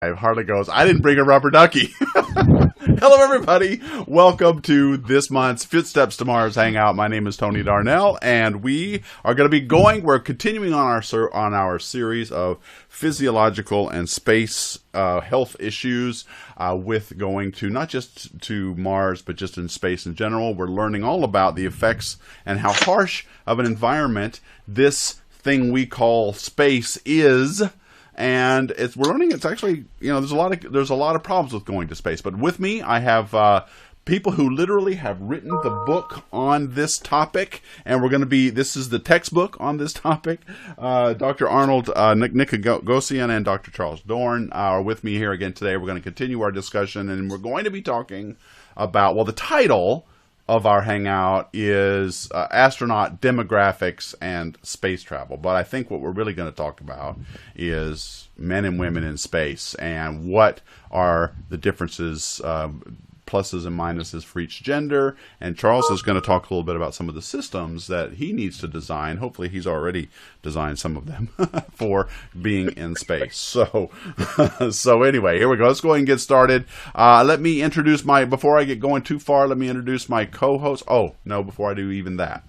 Harley goes, I didn't bring a rubber ducky. Hello, everybody. Welcome to this month's Footsteps to Mars Hangout. My name is Tony Darnell, and we're continuing on our series of physiological and space health issues with going to not just to Mars, but just in space in general. We're learning all about the effects and how harsh of an environment this thing we call space is. And we're learning it's actually, there's a lot of problems with going to space. But with me, I have people who literally have written the book on this topic, and this is the textbook on this topic. Dr. Arnauld Nicogossian and Dr. Charles Doarn are with me here again today. We're going to continue our discussion, and we're going to be talking about, the title of our hangout is Astronaut Demographics and Space Travel. But I think what we're really going to talk about is men and women in space and what are the differences, pluses and minuses for each gender. And Charles is going to talk a little bit about some of the systems that he needs to design. Hopefully he's already designed some of them for being in space. So anyway, here we go. Let's go ahead and get started. Let me introduce before I get going too far, let me introduce my co-host. Oh, no, before I do even that.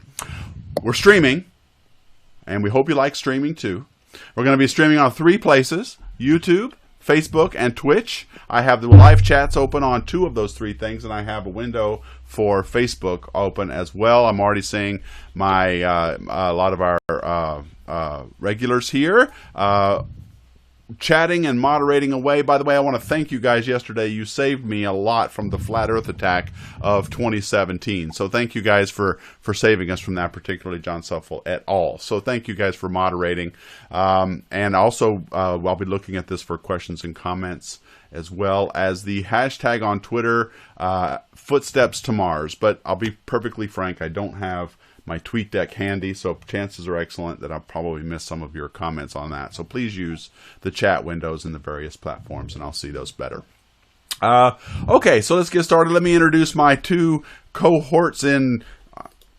We're streaming, and we hope you like streaming too. We're going to be streaming on 3 places: YouTube, Facebook, and Twitch. I have the live chats open on 2 of those 3 things, and I have a window for Facebook open as well. I'm already seeing a lot of our regulars here chatting and moderating away. By the way, I want to thank you guys yesterday. You saved me a lot from the flat earth attack of 2017. So thank you guys for saving us from that, particularly John Suffel et al. So thank you guys for moderating. And also, I'll be looking at this for questions and comments, as well as the hashtag on Twitter, Footsteps to Mars. But I'll be perfectly frank, I don't have my tweet deck handy, so chances are excellent that I'll probably miss some of your comments on that. So please use the chat windows in the various platforms, and I'll see those better. Okay, so let's get started. Let me introduce my 2 cohorts in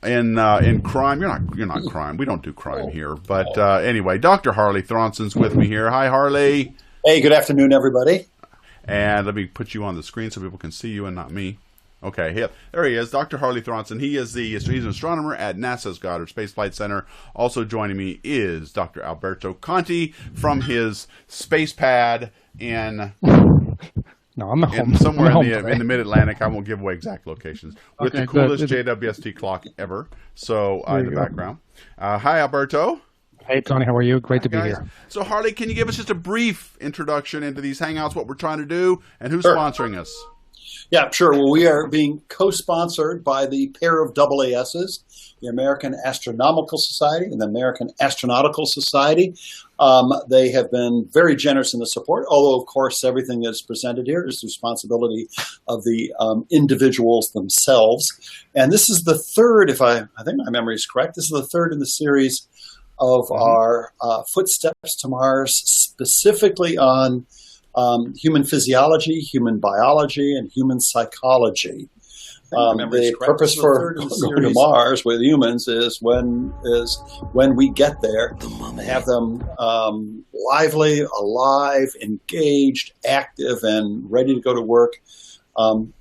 crime. You're not crime. We don't do crime here. But anyway, Dr. Harley Thronson's with me here. Hi, Harley. Hey, good afternoon, everybody. And let me put you on the screen so people can see you and not me. Okay, there he is, Dr. Harley Thronson. He's an astronomer at NASA's Goddard Space Flight Center. Also joining me is Dr. Alberto Conti from his space pad in somewhere in the Mid-Atlantic. I won't give away exact locations. With the coolest JWST clock ever. So in the background. Hi, Alberto. Hey, Tony, how are you? Great to be here. So, Harley, can you give us just a brief introduction into these Hangouts, what we're trying to do, and who's sponsoring us? Yeah, sure. Well, we are being co-sponsored by the pair of AASs, the American Astronomical Society and the American Astronautical Society. They have been very generous in the support, although, of course, everything that's presented here is the responsibility of the individuals themselves. And this is the 3rd, if I think my memory is correct, this is the 3rd in the series of our Footsteps to Mars, specifically on human physiology, human biology, and human psychology. The purpose for going to Mars with humans is when we get there, have them lively, alive, engaged, active, and ready to go to work on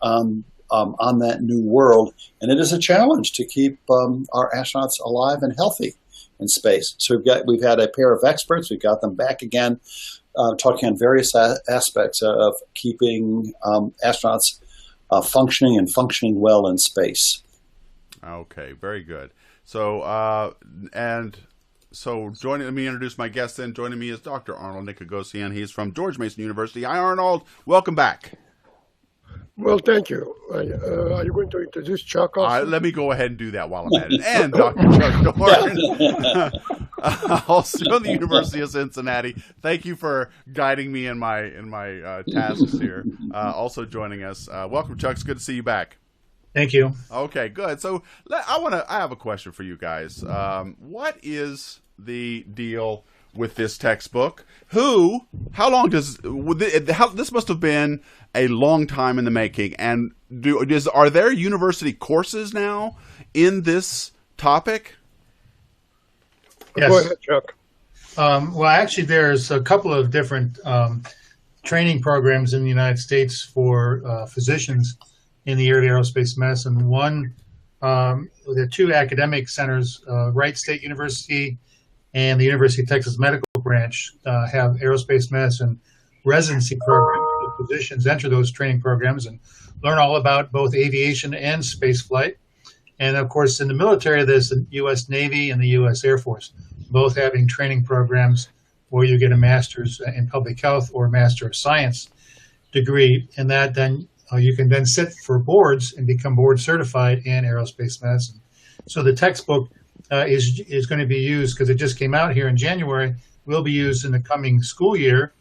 that new world. And it is a challenge to keep our astronauts alive and healthy in space. So we've had a pair of experts. We've got them back again, talking on various aspects of keeping astronauts functioning well in space. Okay, very good. So, let me introduce my guest then. Joining me is Dr. Arnauld Nicogossian. He's from George Mason University. Hi, Arnold. Welcome back. Well, thank you. Are you going to introduce Chuck also? Let me go ahead and do that while I'm at it. And Dr. Chuck Doarn, also at the University of Cincinnati. Thank you for guiding me in my tasks here. Also joining us. Welcome, Chuck. It's good to see you back. Thank you. Okay, good. So I have a question for you guys. What is the deal with this textbook? How long this must have been a long time in the making, and are there university courses now in this topic? Yes. Go ahead, Chuck. Well, actually, there's a couple of different training programs in the United States for physicians in the area of aerospace medicine. One, the two academic centers, Wright State University and the University of Texas Medical Branch, have aerospace medicine residency programs. Physicians enter those training programs and learn all about both aviation and space flight. And of course, in the military, there's the U.S. Navy and the U.S. Air Force, both having training programs where you get a master's in public health or a master of science degree. And that then you can then sit for boards and become board certified in aerospace medicine. So the textbook is going to be used, because it just came out here in January, will be used in the coming school year.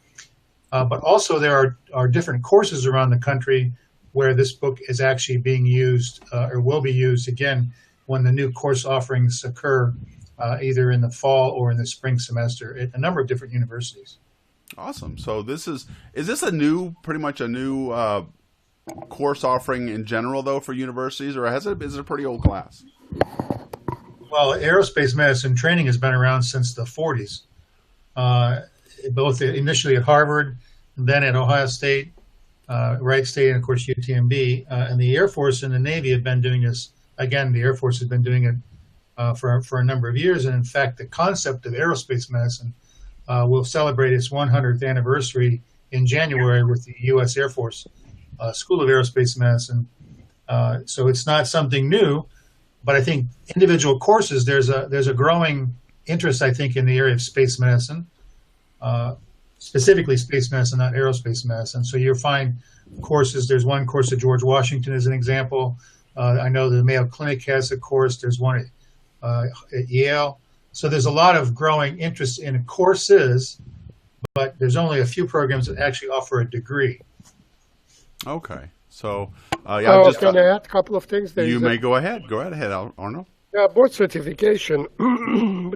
But also there are different courses around the country where this book is actually being used or will be used again when the new course offerings occur, either in the fall or in the spring semester at a number of different universities. Awesome. So is this pretty much a new course offering in general, though, for universities, or is it a pretty old class? Well, aerospace medicine training has been around since the 40s, both initially at Harvard, then at Ohio State, Wright State, and of course UTMB. And the Air Force and the Navy have been doing this. Again, the Air Force has been doing it for a number of years. And in fact, the concept of aerospace medicine will celebrate its 100th anniversary in January with the U.S. Air Force School of Aerospace Medicine. So it's not something new, but I think individual courses, there's a growing interest, I think, in the area of space medicine, specifically space medicine, not aerospace medicine. So you'll find courses. There's one course at George Washington as an example. I know the Mayo Clinic has a course. There's one at Yale. So there's a lot of growing interest in courses, but there's only a few programs that actually offer a degree. Okay. So, can I add a couple of things? You may go ahead. Go ahead, Arnauld. Yeah, board certification.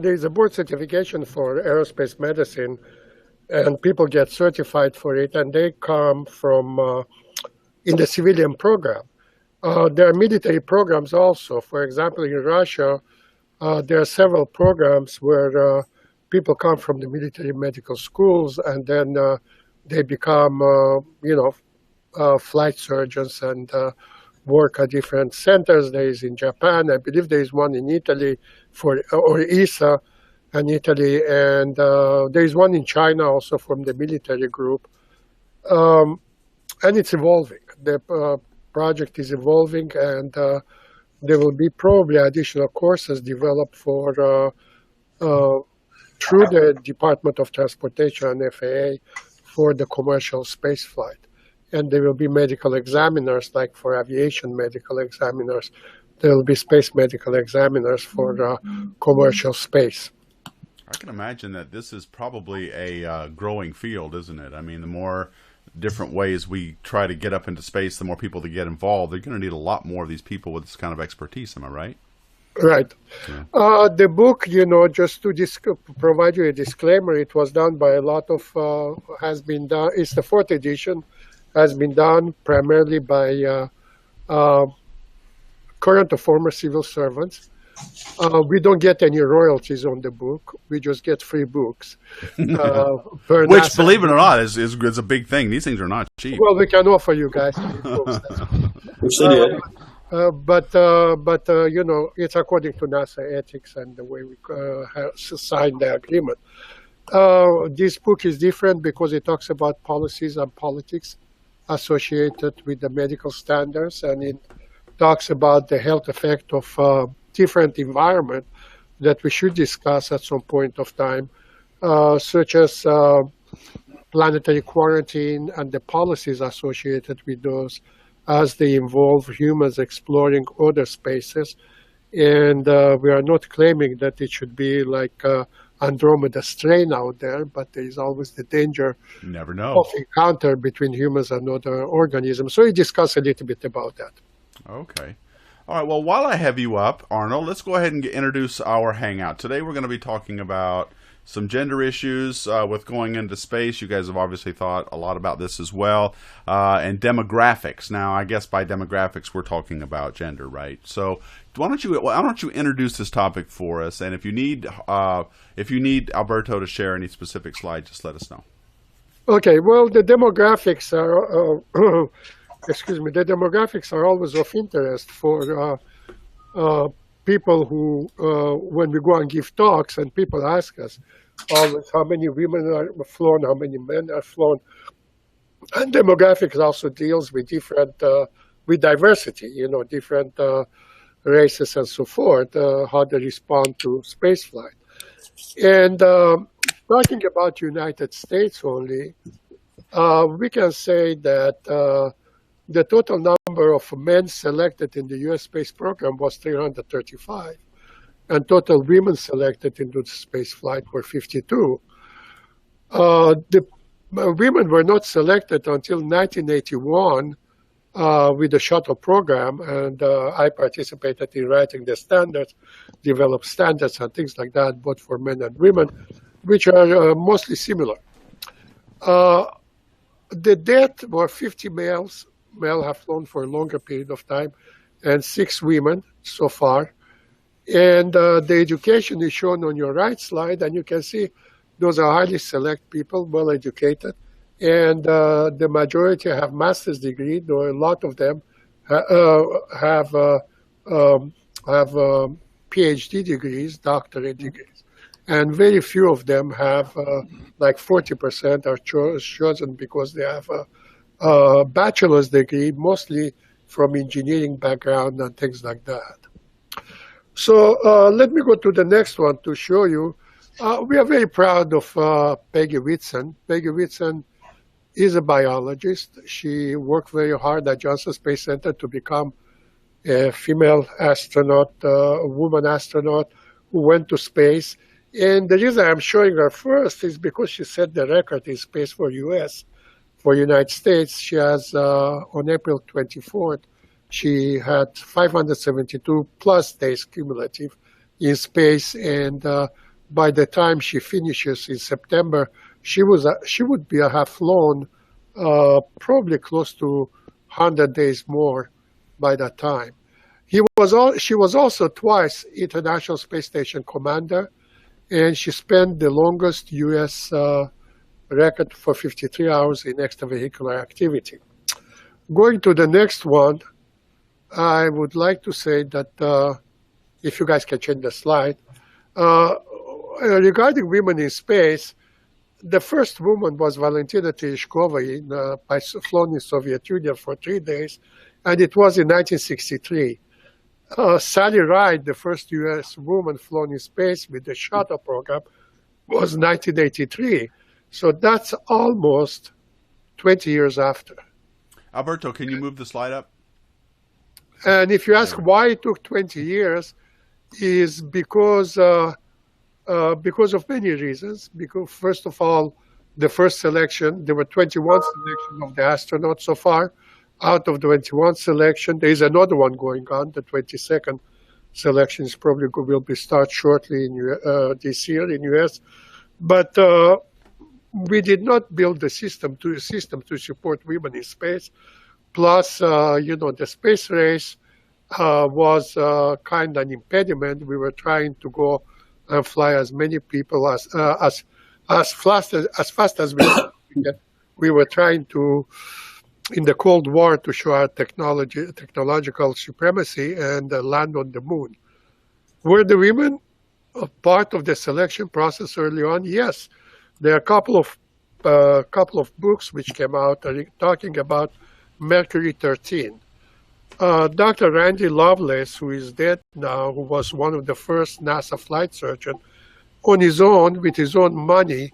There's a board certification for aerospace medicine, and people get certified for it, and they come from in the civilian program. There are military programs also. For example, in Russia, there are several programs where people come from the military medical schools, and then they become, flight surgeons and work at different centers. There is in Japan, I believe there is one in Italy or ESA in Italy, and there is one in China also from the military group. And it's evolving. The project is evolving, and there will be probably additional courses developed through the Department of Transportation and FAA for the commercial space flight. And there will be medical examiners, like for aviation medical examiners. There will be space medical examiners for commercial space. I can imagine that this is probably a growing field, isn't it? I mean, the more different ways we try to get up into space, the more people that get involved. They're going to need a lot more of these people with this kind of expertise. Am I right? Right. Yeah. The book, just to provide you a disclaimer, it was done by a lot of, has been done, it's the 4th edition, has been done primarily by current or former civil servants. We don't get any royalties on the book. We just get free books. Which, NASA, believe it or not, is a big thing. These things are not cheap. Well, we can offer you guys free books. Which they did. But it's according to NASA ethics and the way we signed the agreement. This book is different because it talks about policies and politics associated with the medical standards, and it talks about the health effect of different environment that we should discuss at some point of time, such as planetary quarantine and the policies associated with those as they involve humans exploring other spaces. And we are not claiming that it should be like Andromeda strain out there, but there is always the danger you never know. Of encounter between humans and other organisms. So we discuss a little bit about that. Okay. All right. Well, while I have you up, Arnauld, let's go ahead and introduce our hangout. Today we're going to be talking about some gender issues with going into space. You guys have obviously thought a lot about this as well. And demographics. Now, I guess by demographics, we're talking about gender, right? So why don't you introduce this topic for us? And if you need Alberto to share any specific slide, just let us know. Okay, well, the demographics are, excuse me, the demographics are always of interest for people who, when we go and give talks and people ask us always how many women are flown, how many men are flown. And demographics also deals with different, with diversity, different races and so forth, how they respond to spaceflight. And talking about United States only, we can say that the total number of men selected in the U.S. space program was 335, and total women selected into the space flight were 52. The women were not selected until 1981 with the shuttle program, and I participated in writing the standards, developed standards and things like that, both for men and women, which are mostly similar. The death were 50 males. Male have flown for a longer period of time, and 6 women so far. And the education is shown on your right slide, and you can see those are highly select people, well educated, and the majority have master's degree, though a lot of them have PhD degrees, doctorate degrees, and very few of them have, like 40% are chosen because they have a bachelor's degree, mostly from engineering background and things like that. So let me go to the next one to show you. We are very proud of Peggy Whitson. Peggy Whitson is a biologist. She worked very hard at Johnson Space Center to become a female astronaut, a woman astronaut who went to space. And the reason I'm showing her first is because she set the record in space for U.S., for United States. She has, on April 24th, she had 572 plus days cumulative in space, and by the time she finishes in September, she would have flown probably close to 100 days more by that time. She was also twice International Space Station commander, and she spent the longest U.S. Record for 53 hours in extravehicular activity. Going to the next one, I would like to say that, if you guys can change the slide, regarding women in space, the first woman was Valentina Tereshkova, flown in Soviet Union for 3 days, and it was in 1963. Sally Ride, the first U.S. woman flown in space with the shuttle program, was 1983. So that's almost 20 years after. Alberto, can you move the slide up? And if you ask why it took 20 years, is because of many reasons. Because first of all, the first selection, there were 21 selections of the astronauts so far. Out of the 21 selection, there is another one going on. The 22nd selection is probably will be start shortly in this year in US. But we did not build the system to support women in space. Plus, the space race was kind of an impediment. We were trying to go and fly as many people as fast as we could. We were trying to, in the Cold War, to show our technological supremacy and land on the moon. Were the women a part of the selection process early on? Yes. There are a couple of books which came out talking about Mercury 13. Dr. Randy Lovelace, who is dead now, who was one of the first NASA flight surgeons, on his own, with his own money,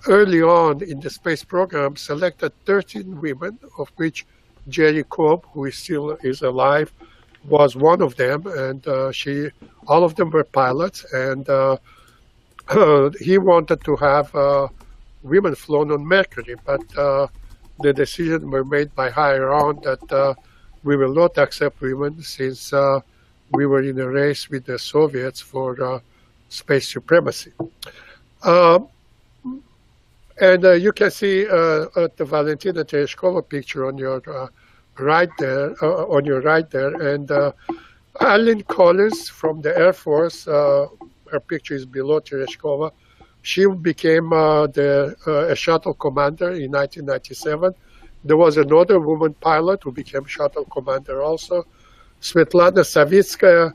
early on in the space program, selected 13 women, of which Jerry Cobb, who still is alive, was one of them, and all of them were pilots, and he wanted to have women flown on Mercury, but the decision were made by higher on that we will not accept women since we were in a race with the Soviets for space supremacy. And you can see the Valentina Tereshkova picture on your right there, and Alan Collins from the Air Force, her picture is below Tereshkova. She became a shuttle commander in 1997. There was another woman pilot who became shuttle commander also. Svetlana Savitskaya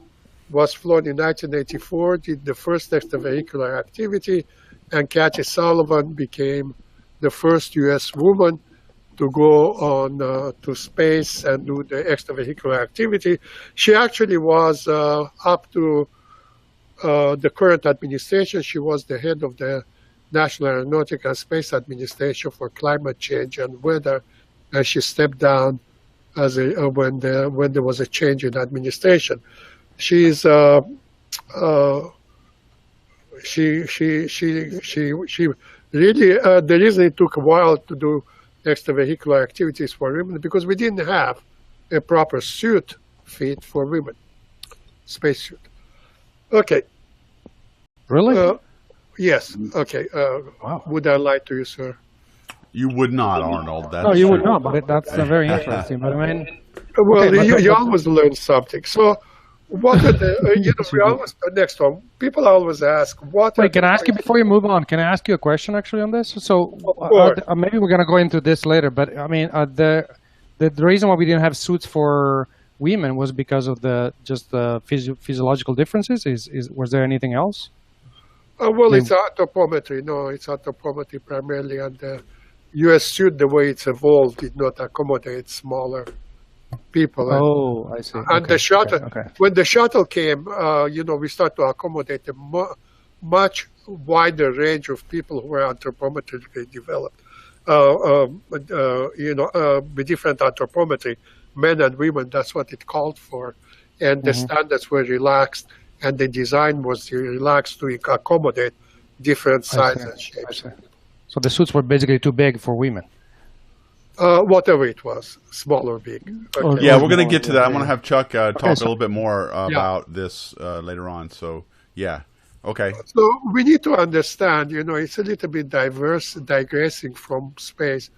was flown in 1984, did the first extravehicular activity, and Kathy Sullivan became the first U.S. woman to go on to space and do the extravehicular activity. She actually was up to the current administration. She was the head of the National Aeronautics and Space Administration for climate change and weather, and she stepped down as when there was a change in administration. She's she really the reason it took a while to do extravehicular activities for women because we didn't have a proper suit fit for women, spacesuit. Okay. Really? Yes. Okay. Wow. Would I lie to you, sir? You would not, Arnold. That's No, you would true. not, but that's very interesting. But I mean, Well, okay, you always learn something. So, what are the? We always next one. People always ask, "What?" wait, can I ask you before you move on? Can I ask you a question actually on this? So maybe we're gonna go into this later, but I mean, the reason why we didn't have suits for women was because of the physiological differences. Was there anything else? Well, it's anthropometry. No, it's anthropometry primarily, and the U.S. suit, the way it's evolved, did not accommodate smaller people. Oh, I see. And the shuttle, okay. when the shuttle came, we start to accommodate a much wider range of people who were anthropometrically developed. With different anthropometry, men and women, that's what it called for. And the standards were relaxed, and the design was relaxed to accommodate different sizes and shapes. So the suits were basically too big for women. Whatever it was, small or big. Okay. Yeah, we're going to get to that. I'm going to have Chuck talk a so- little bit more about this later on. So, yeah. Okay. So we need to understand, it's a little bit digressing from space.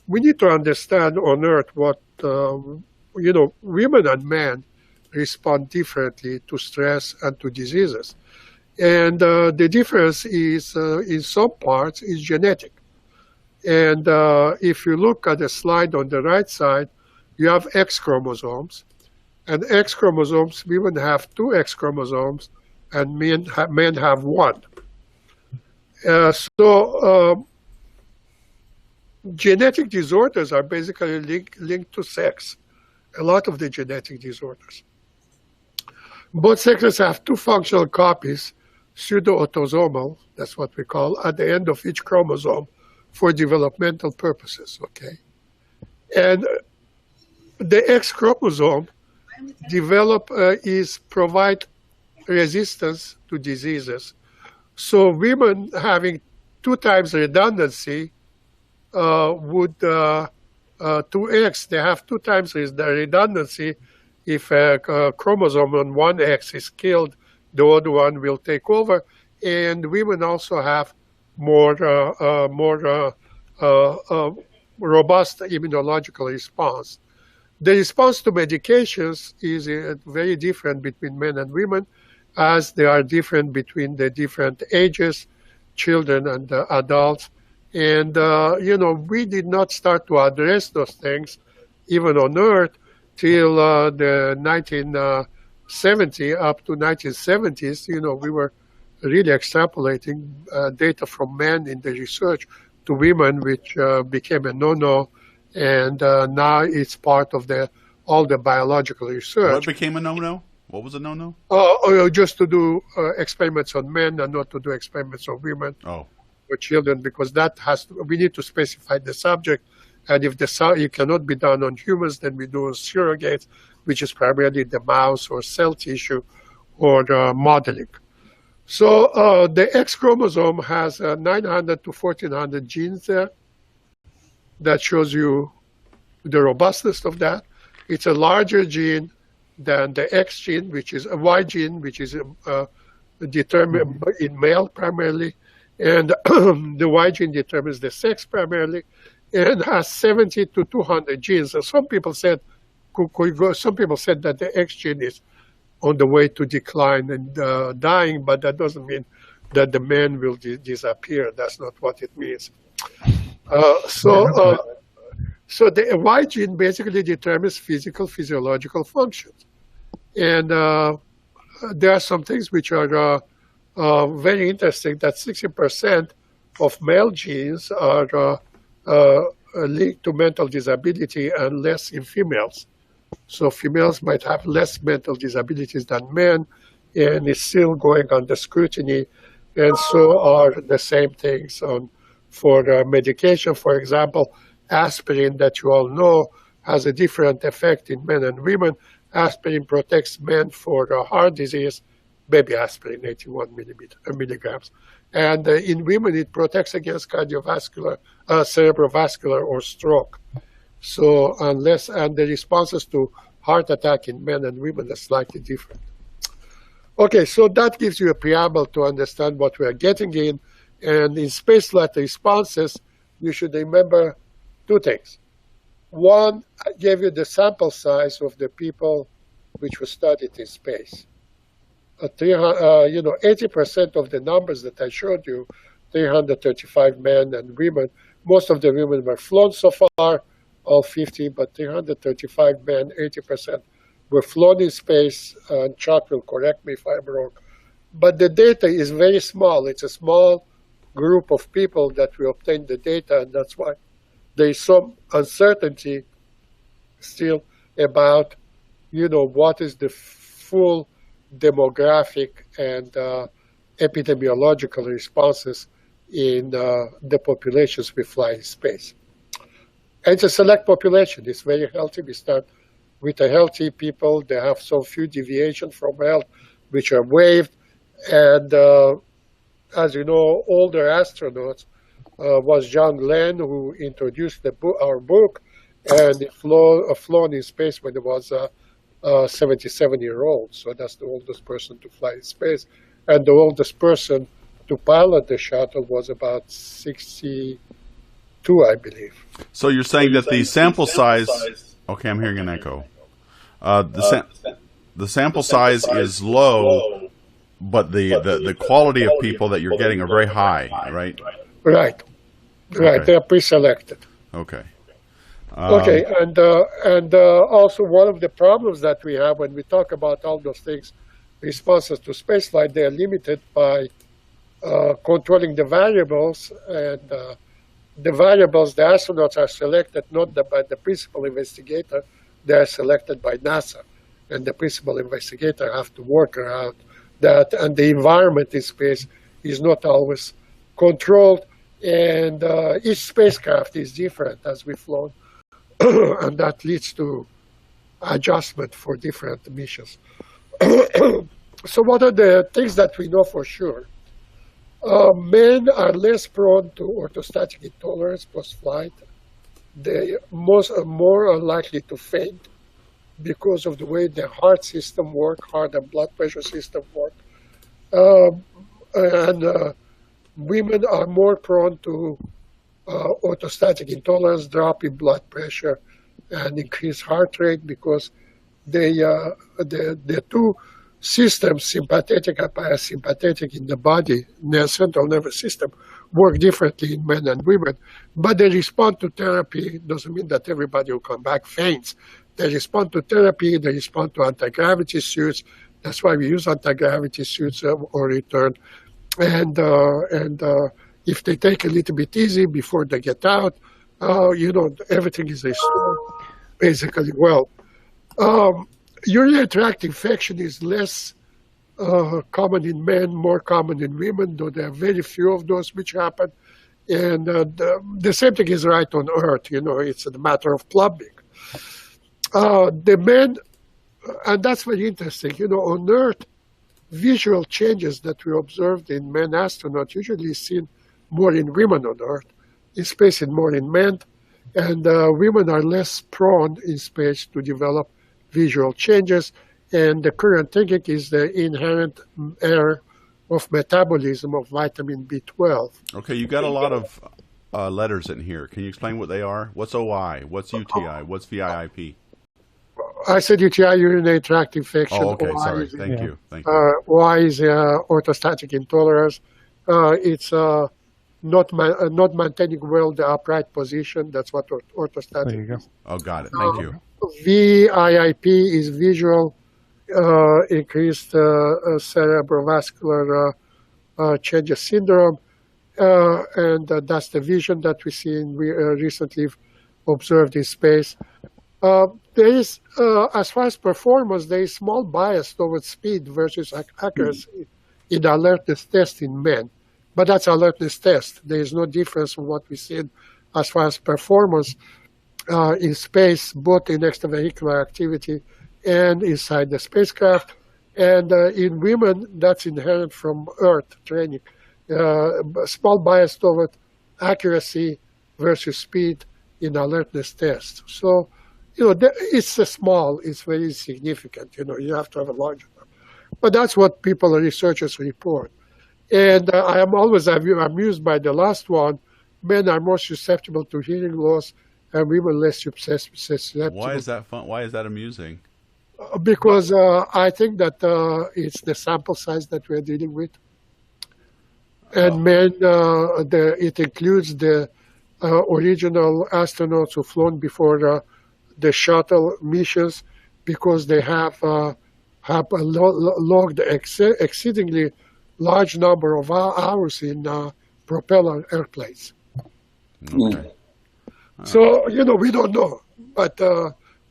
We need to understand on Earth what, women and men respond differently to stress and to diseases. And the difference is, in some parts, is genetic. And if you look at the slide on the right side, you have X chromosomes. And X chromosomes, women have 2 X chromosomes, and men have 1. Genetic disorders are basically linked to sex, a lot of the genetic disorders. Both sexes have 2 functional copies, pseudo-autosomal, that's what we call, at the end of each chromosome for developmental purposes, okay? And the X chromosome provide resistance to diseases. So women having 2 times redundancy would 2X, they have 2 times the redundancy. If a chromosome on one X is killed, the other one will take over. And women also have more robust immunological response. The response to medications is very different between men and women, as they are different between the different ages, children and adults. And, we did not start to address those things, even on Earth, till the 1970s, up to 1970s. We were really extrapolating data from men in the research to women, which became a no-no. And now it's part of all the biological research. What became a no-no? What was a no-no? Just to do experiments on men and not to do experiments on women or children, because we need to specify the subject. And if it cannot be done on humans, then we do surrogates, which is primarily the mouse or cell tissue or modeling. So the X chromosome has 900 to 1400 genes there. That shows you the robustness of that. It's a larger gene than the X gene, which is a Y gene, which is determined in male primarily. And the Y gene determines the sex primarily, and has 70 to 200 genes. And some people said that the X gene is on the way to decline and dying, but that doesn't mean that the man will disappear. That's not what it means. So the Y gene basically determines physiological functions. And there are some things which are very interesting, that 60% of male genes are linked to mental disability and less in females. So females might have less mental disabilities than men, and it's still going under scrutiny. And so are the same things for medication. For example, aspirin, that you all know, has a different effect in men and women. Aspirin protects men for heart disease, baby aspirin, 81 milligrams. And in women, it protects against cardiovascular, cerebrovascular, or stroke. So and the responses to heart attack in men and women are slightly different. Okay, so that gives you a preamble to understand what we are getting in. And in space-flight responses, you should remember two things. One, I gave you the sample size of the people which were studied in space. 80% of the numbers that I showed you, 335 men and women, most of the women were flown so far, all 50, but 335 men, 80% were flown in space, and Chuck will correct me if I'm wrong. But the data is very small. It's a small group of people that we obtained the data, and that's why there is some uncertainty still about, what is the full demographic and epidemiological responses in the populations we fly in space. And it's a select population. It's very healthy. We start with a healthy people. They have so few deviations from health, which are waived. And as you know, older astronauts was John Glenn, who introduced our book, and he flown in space when he was 77-year-old. So that's the oldest person to fly in space. And the oldest person to pilot the shuttle was about 62, I believe. So you're saying that the sample size... Okay, I'm hearing an echo. The sample size is low, but the quality of people that you're getting are very high, right? Right. Okay. They're pre-selected. Okay. Okay, and also one of the problems that we have when we talk about all those things, responses to spaceflight, they're limited by controlling the variables, and the variables, the astronauts are selected not by the principal investigator, they are selected by NASA, and the principal investigator have to work around that, and the environment in space is not always controlled, and each spacecraft is different as we've flown, and that leads to adjustment for different missions. So what are the things that we know for sure? Men are less prone to orthostatic intolerance post-flight. They are more likely to faint because of the way the heart system works, heart and blood pressure system work. And women are more prone to orthostatic intolerance, drop in blood pressure, and increased heart rate because the two systems, sympathetic and parasympathetic in the body, the central nervous system, work differently in men and women. But they respond to therapy. Doesn't mean that everybody will come back faints. They respond to therapy. They respond to anti-gravity suits. That's why we use anti-gravity suits or return. And if they take a little bit easy before they get out, everything is restored basically well. Urinary tract infection is less common in men, more common in women, though there are very few of those which happen. And the same thing is right on Earth. It's a matter of plumbing. The men, and that's very interesting, on Earth, visual changes that we observed in men astronauts usually seen more in women on Earth. In space, and more in men. And women are less prone in space to develop visual changes. And the current thinking is the inherent error of metabolism of vitamin B12. Okay, you got a lot of letters in here. Can you explain what they are? What's OI? What's UTI? What's VIIP? I said UTI, urinary tract infection. Oh, okay, OI sorry. Is, Thank you. Y is orthostatic intolerance, it's not maintaining well the upright position. That's what orthostatic There you go. is. Oh, got it. Thank you. VIIP is visual increased cerebrovascular changes syndrome, and that's the vision that we see in recently observed in space. There is, as far as performance, there is small bias towards speed versus accuracy in the alertness test in men. But that's alertness test. There is no difference from what we see as far as performance in space, both in extravehicular activity and inside the spacecraft. And in women, that's inherent from Earth training. Small bias toward accuracy versus speed in alertness test. So, it's small, it's very insignificant. You have to have a large number. But that's what researchers report. And I am always amused by the last one. Men are more susceptible to hearing loss and women less susceptible. Why is that fun? Why is that amusing? Because I think that it's the sample size that we're dealing with. And men, it includes the original astronauts who've flown before the shuttle missions, because they have logged exceedingly large number of hours in propeller airplanes. Okay. So, we don't know. But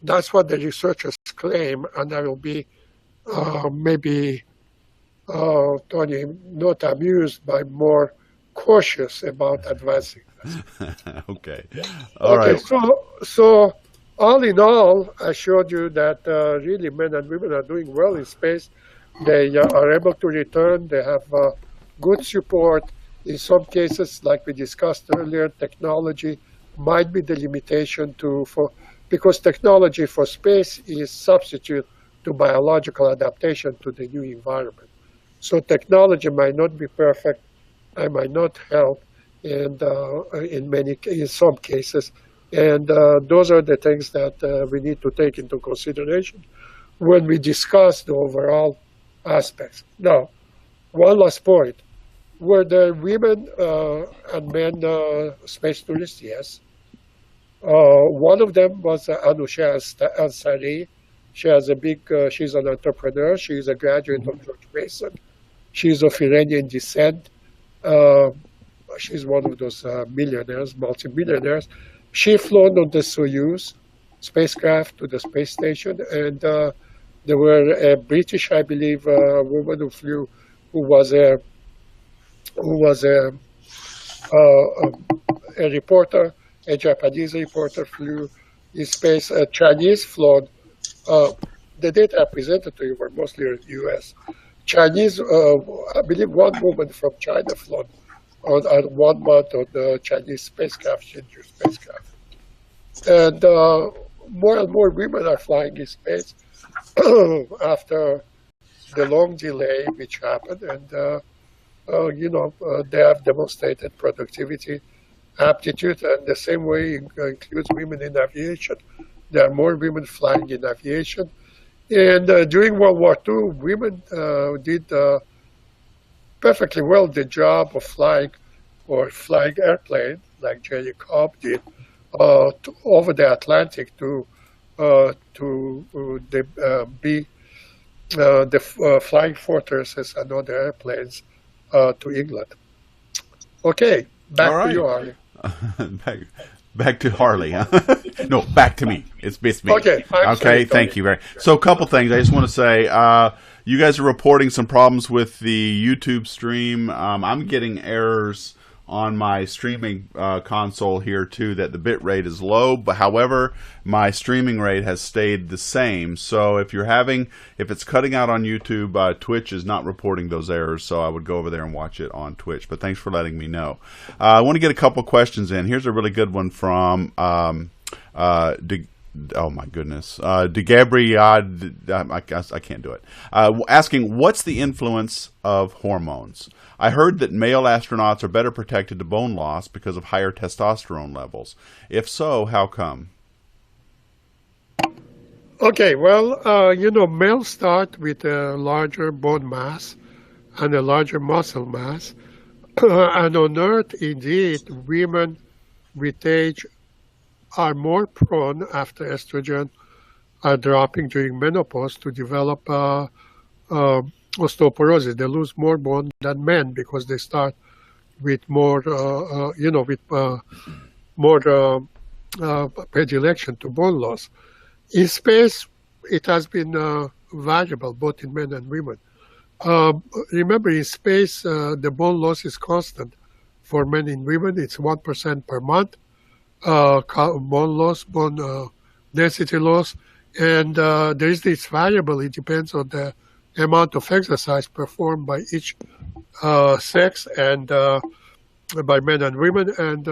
that's what the researchers claim, and I will be maybe, Tony, not amused, but more cautious about advancing this. Okay. All right. So all in all, I showed you that really men and women are doing well in space. They are able to return. They have good support. In some cases, like we discussed earlier, technology might be the limitation because technology for space is substitute to biological adaptation to the new environment. So technology might not be perfect. It might not help, and in some cases, and those are the things that we need to take into consideration when we discuss the overall aspects. Now, one last point. Were there women and men space tourists? Yes. One of them was Anousheh Ansari. She's an entrepreneur. She's a graduate of George Mason. She's of Iranian descent. She's one of those millionaires, multimillionaires. She flown on the Soyuz spacecraft to the space station, and there were a British, I believe, woman who flew, who was a reporter. A Japanese reporter flew in space. A Chinese flown. The data I presented to you were mostly U.S. Chinese, I believe one woman from China flown on 1 month on the Chinese spacecraft, Shenzhou spacecraft. And more and more women are flying in space after the long delay which happened. And, they have demonstrated productivity, aptitude, and the same way includes women in aviation. There are more women flying in aviation. And during World War II, women did perfectly well the job of flying airplane, like Jerry Cobb did, over the Atlantic to be the flying fortresses and other airplanes to England. Okay, back to you, Harley. Back to Harley, huh? No, back to me. It's me. Okay. Okay, thank you very. So, a couple things. I just want to say, you guys are reporting some problems with the YouTube stream. I'm getting errors on my streaming console here too, that the bit rate is low, but however my streaming rate has stayed the same. So if it's cutting out on YouTube, Twitch is not reporting those errors, so I would go over there and watch it on Twitch. But thanks for letting me know. I want to get a couple questions in. Here's a really good one from oh my goodness, DeGabriel, I can't do it. Asking, what's the influence of hormones? I heard that male astronauts are better protected to bone loss because of higher testosterone levels. If so, how come? Okay, well, males start with a larger bone mass and a larger muscle mass. And on Earth, indeed, women with age are more prone after estrogen are dropping during menopause to develop osteoporosis. They lose more bone than men because they start with more, more predilection to bone loss. In space, it has been variable both in men and women. Remember, in space, the bone loss is constant. For men and women, it's 1% per month. Bone loss, bone density loss, and there is this variable. It depends on the amount of exercise performed by each sex and by men and women, and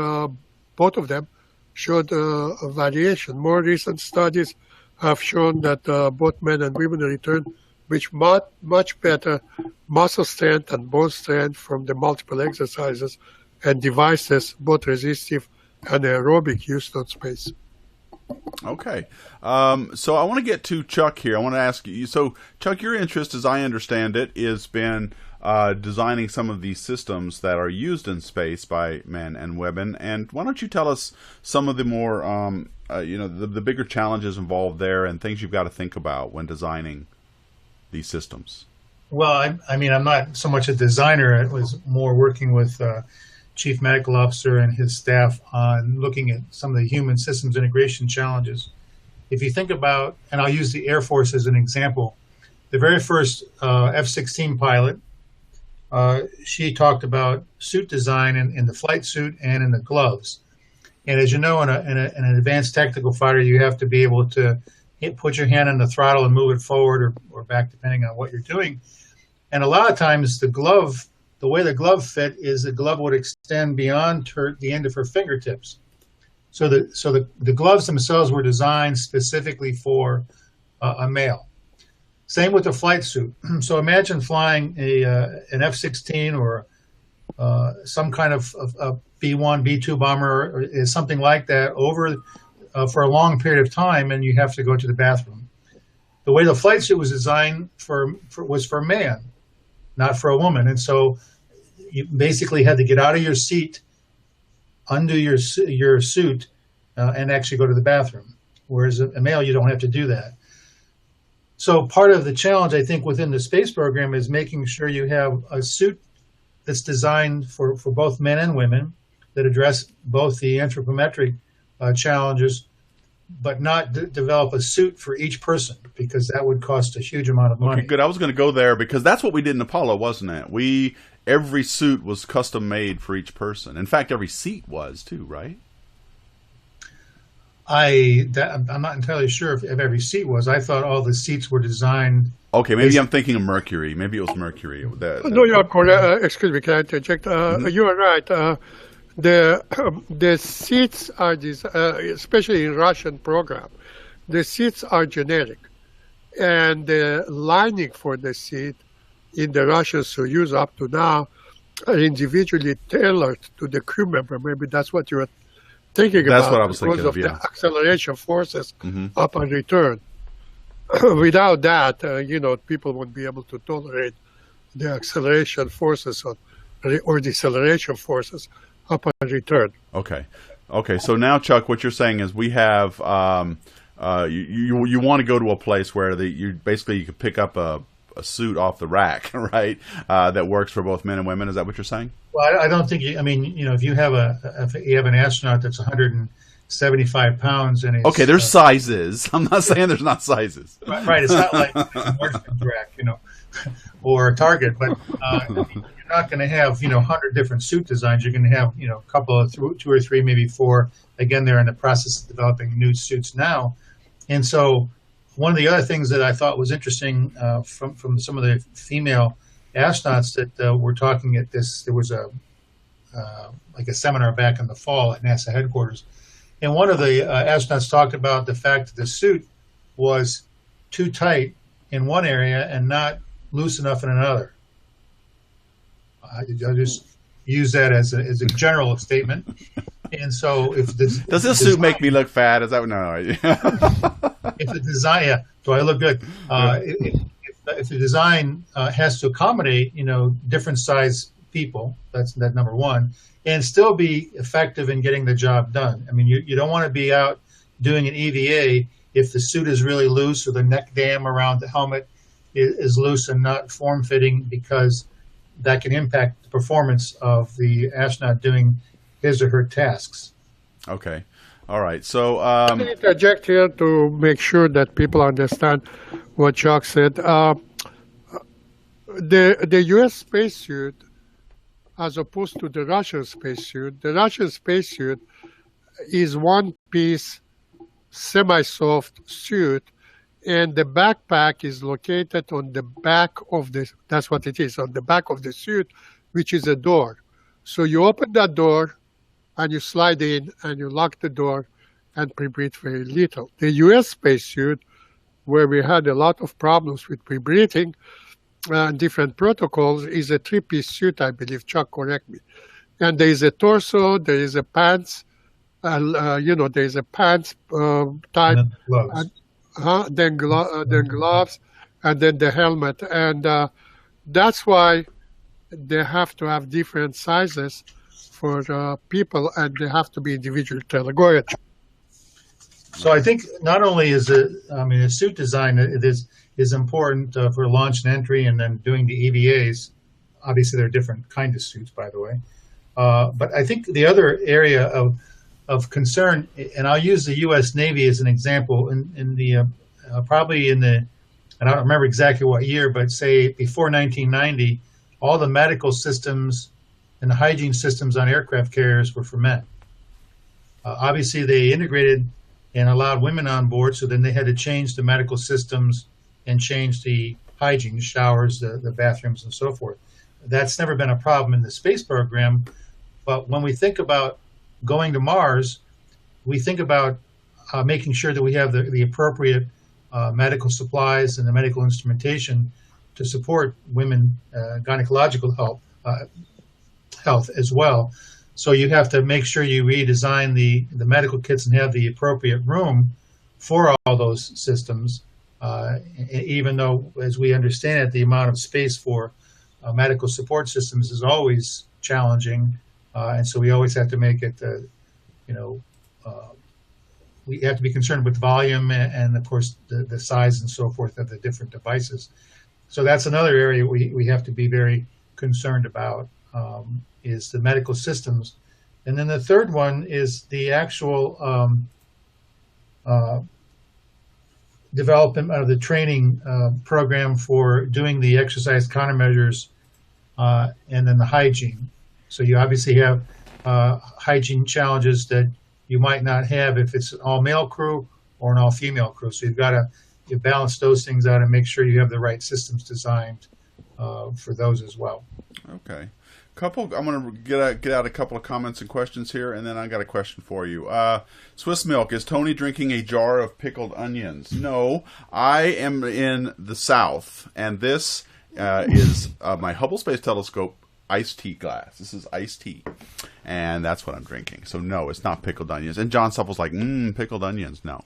both of them showed a variation. More recent studies have shown that both men and women return with much better muscle strength and bone strength from the multiple exercises and devices, both resistive and aerobic, used on space. Okay. So I want to get to Chuck here. I want to ask you, so Chuck, your interest, as I understand it, has been designing some of these systems that are used in space by men and women. And why don't you tell us some of the more, the bigger challenges involved there and things you've got to think about when designing these systems? Well, I mean, I'm not so much a designer. It was more working with Chief Medical Officer and his staff on looking at some of the human systems integration challenges. If you think about, and I'll use the Air Force as an example, the very first F-16 pilot, she talked about suit design in the flight suit and in the gloves. And as you know, in an advanced tactical fighter, you have to be able to put your hand on the throttle and move it forward or back, depending on what you're doing. And a lot of times the way the glove fit is the glove would extend beyond the end of her fingertips. So the gloves themselves were designed specifically for a male. Same with the flight suit. So imagine flying an F-16 or some kind of B-1, B-2 bomber or something like that over for a long period of time, and you have to go to the bathroom. The way the flight suit was designed was for a man, not for a woman. And so you basically had to get out of your seat, undo your suit, and actually go to the bathroom. Whereas a male, you don't have to do that. So part of the challenge, I think, within the space program is making sure you have a suit that's designed for both men and women that address both the anthropometric challenges, but not develop a suit for each person, because that would cost a huge amount of money. Okay, good. I was going to go there because that's what we did in Apollo, wasn't it? Every suit was custom made for each person. In fact, every seat was too, right? I'm not entirely sure if every seat was. I thought all the seats were designed. Okay, maybe I'm thinking of Mercury. Maybe it was Mercury. No, you're correct. Excuse me, can I interject? You are right. The seats are especially in Russian program, the seats are generic, and the lining for the seat in the Russian Soyuz up to now are individually tailored to the crew member. Maybe that's what you were thinking about. That's what I was thinking of, because of the acceleration forces upon return. Without that, people won't be able to tolerate the acceleration forces or deceleration forces upon return. Okay. So now, Chuck, what you're saying is we have you want to go to a place where you could pick up a suit off the rack, right? That works for both men and women. Is that what you're saying? Well, I don't think if you have an astronaut that's 175 pounds and it's, there's sizes. I'm not saying there's not sizes. Right. It's not like Nordstrom's rack, or Target, but you're not going to have 100 different suit designs. You're going to have a couple of two or three, maybe four. Again, they're in the process of developing new suits now, and so one of the other things that I thought was interesting from some of the female astronauts that were talking at this, there was a seminar back in the fall at NASA headquarters, and one of the astronauts talked about the fact that the suit was too tight in one area and not loose enough in another. I'll just use that as a general statement. And so, if does this suit make me look fat? Is that no? If the design, do I look good? If the design has to accommodate different size people. That's that number one, and still be effective in getting the job done. I mean, you don't want to be out doing an EVA if the suit is really loose or the neck dam around the helmet is loose and not form-fitting, because that can impact the performance of the astronaut doing his or her tasks. Okay. All right. So Let me interject here to make sure that people understand what Chuck said. The U.S. spacesuit, as opposed to the Russian spacesuit, the Russian spacesuit is one-piece, semi-soft suit, and the backpack is located on the back of the, that's what it is, on the back of the suit, which is a door. So you open that door, and you slide in, and you lock the door, and pre-breathe very little. The U.S. spacesuit, where we had a lot of problems with pre-breathing, different protocols, is a three-piece suit, I believe. Chuck, correct me. And there is a torso, there is a pants, there is a pants type, then gloves, and then the helmet. And that's why they have to have different sizes for people, and they have to be individual tailor. Go ahead. So I think not only is a suit design is important for launch and entry, and then doing the EVAs. Obviously, there are different kinds of suits, by the way. But I think the other area of concern, and I'll use the U.S. Navy as an example, probably in the, and I don't remember exactly what year, but say before 1990, all the medical systems and the hygiene systems on aircraft carriers were for men. Obviously, they integrated and allowed women on board, so then they had to change the medical systems and change the hygiene, the showers, the bathrooms, and so forth. That's never been a problem in the space program, but when we think about going to Mars, we think about making sure that we have the appropriate medical supplies and the medical instrumentation to support women gynecological health as well. So you have to make sure you redesign the medical kits and have the appropriate room for all those systems, even though, as we understand it, the amount of space for medical support systems is always challenging. And so we always have to make it, we have to be concerned with volume and of course, the size and so forth of the different devices. So that's another area we have to be very concerned about, is the medical systems. And then the third one is the actual development of the training program for doing the exercise countermeasures and then the hygiene. So you obviously have hygiene challenges that you might not have if it's an all-male crew or an all-female crew. So you've got to balance those things out and make sure you have the right systems designed for those as well. Okay. I'm going to get out a couple of comments and questions here, and then I got a question for you. Swiss Milk, is Tony drinking a jar of pickled onions? No, I am in the South, and this is my Hubble Space Telescope iced tea glass. This is iced tea, and that's what I'm drinking. So no, it's not pickled onions. And John Supple's like, pickled onions. No.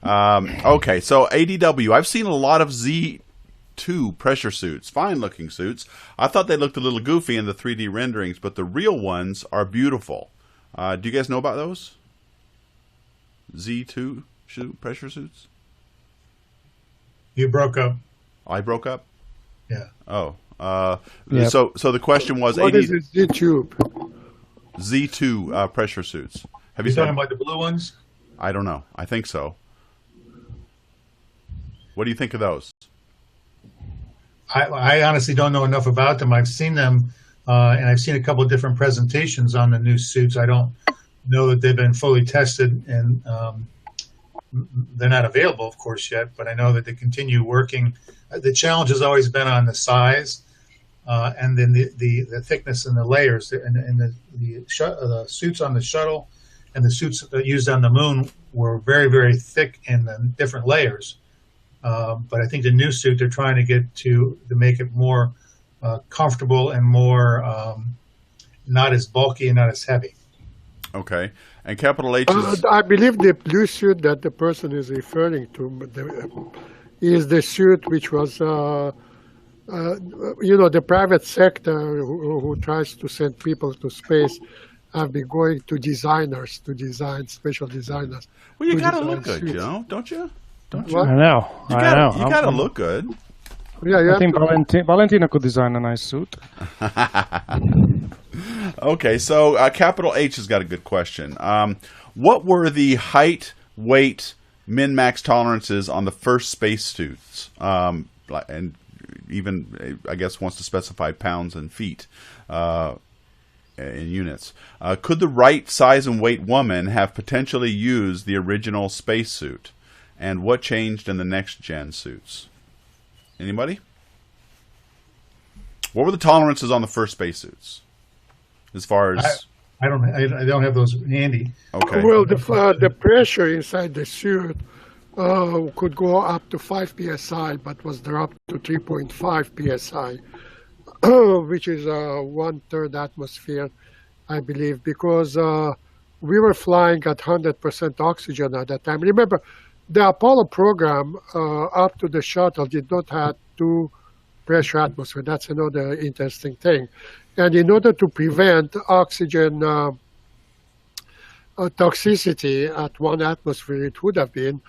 Okay, so ADW, I've seen a lot of Z2 pressure suits, fine-looking suits. I thought they looked a little goofy in the 3D renderings, but the real ones are beautiful. Do you guys know about those? Z2 pressure suits? You broke up. I broke up? Yeah. Oh. Yep. So the question was, what is it, Z2 pressure suits. Have you talking about the blue ones? I don't know. I think so. What do you think of those? I honestly don't know enough about them. I've seen them, and I've seen a couple of different presentations on the new suits. I don't know that they've been fully tested, and they're not available, of course, yet, but I know that they continue working. The challenge has always been on the size, and then the thickness and the layers. And the suits on the shuttle and the suits used on the moon were very, very thick in the different layers. But I think the new suit, they're trying to get to make it more comfortable and more not as bulky and not as heavy. Okay. And capital H is... I believe the blue suit that the person is referring to is the suit which was the private sector who tries to send people to space have been going to designers to design special designers. Well, you gotta look good, don't you? Don't you? What? I know. You I gotta, know. You gotta look good. Yeah, I think Valentina could design a nice suit. Okay, so capital H has got a good question. What were the height, weight, min-max tolerances on the first spacesuits? And even, I guess, wants to specify pounds and feet in units. Could the right size and weight woman have potentially used the original spacesuit? And what changed in the next-gen suits? Anybody? What were the tolerances on the first spacesuits? As far as I don't have those handy. okay. Well, the pressure inside the suit could go up to 5 psi, but was dropped to 3.5 psi, which is 1/3 atmosphere, I believe, because we were flying at 100% oxygen at that time. Remember, the Apollo program up to the shuttle did not have 2 pressure atmosphere. That's another interesting thing. And in order to prevent oxygen toxicity at 1 atmosphere, it would have been,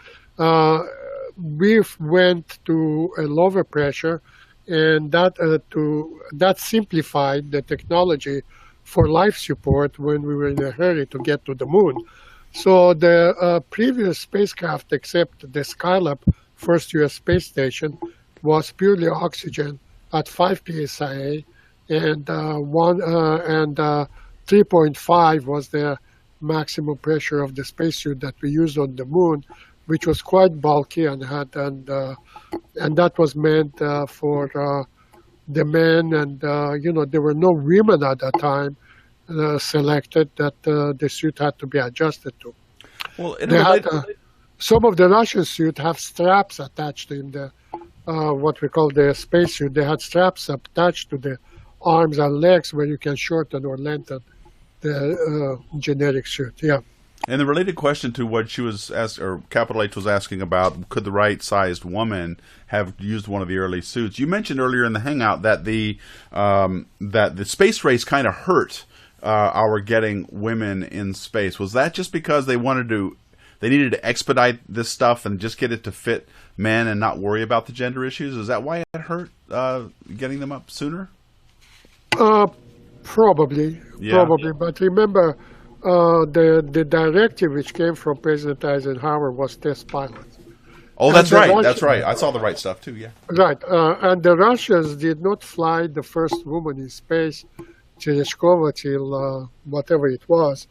we went to a lower pressure, and that simplified the technology for life support when we were in a hurry to get to the moon. So the previous spacecraft, except the Skylab, first U.S. space station, was purely oxygen at 5 psi, and 3.5 was the maximum pressure of the spacesuit that we used on the moon, which was quite bulky and that was meant for the men, and there were no women at that time selected that the suit had to be adjusted to. Well, some of the Russian suits have straps attached in the what we call the spacesuit. They had straps attached to the arms and legs where you can shorten or lengthen the generic suit. Yeah. And the related question to what she was asked, or capital H was asking about, could the right-sized woman have used one of the early suits? You mentioned earlier in the hangout that the space race kind of hurt our getting women in space. Was that just because they needed to expedite this stuff and just get it to fit men and not worry about the gender issues? Is that why it hurt getting them up sooner? Probably. But remember, the directive which came from President Eisenhower was test pilots. Oh, that's right. That's right. I saw the right stuff too. Yeah. Right. And the Russians did not fly the first woman in space, Tereshkova, till whatever it was,